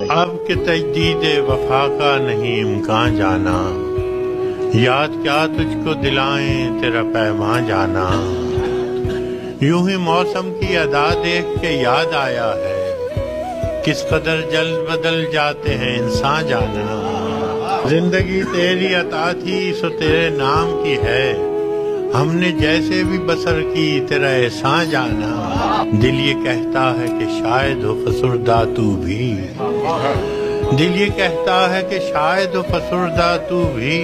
اب کہ تجدید وفا کا نہیں امکان جانا، یاد کیا تجھ کو دلائیں تیرا پیمان جانا۔ یوں ہی موسم کی ادا دیکھ کے یاد آیا ہے، کس قدر جلد بدل جاتے ہیں انسان جانا۔ زندگی تیری عطا تھی سو تیرے نام کی ہے، ہم نے جیسے بھی بسر کی تیرا احسان جانا۔ دل یہ کہتا ہے کہ شاید ہو فسردہ تو بھی، دل یہ کہتا ہے کہ شاید ہو فسردہ تو بھی،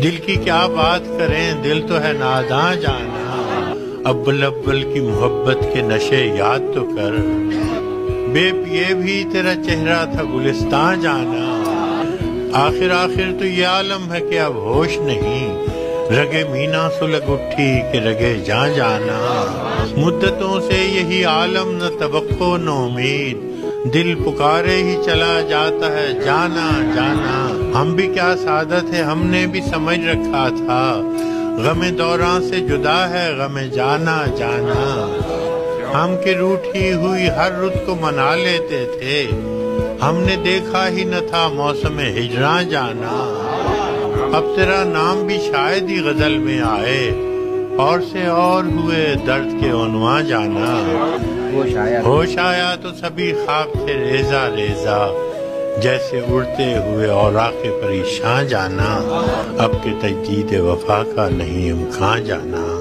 دل کی کیا بات کریں دل تو ہے ناداں جانا۔ اول اول کی محبت کے نشے یاد تو کر، بے پیے بھی تیرا چہرہ تھا گلستان جانا۔ آخر تو یہ عالم ہے کہ اب ہوش نہیں، رگے مینا سلگ اٹھی کہ رگے جاں جانا۔ مدتوں سے یہی عالم نہ توقع نہ امید، دل پکارے ہی چلا جاتا ہے جانا جانا۔ ہم بھی کیا سعادت ہے ہم نے بھی سمجھ رکھا تھا، غم دوراں سے جدا ہے غم جانا جانا۔ ہم کہ روٹھی ہوئی ہر رت کو منا لیتے تھے، ہم نے دیکھا ہی نہ تھا موسم ہجراں جانا۔ اب تیرا نام بھی شاید ہی غزل میں آئے، اور سے اور ہوئے درد کے عنوان جانا۔ ہوش آیا تو سبھی خواب تھے ریزہ ریزہ، جیسے اڑتے ہوئے اوراق پریشان جانا۔ اب کہ تجدید وفا کا نہیں امکان جانا۔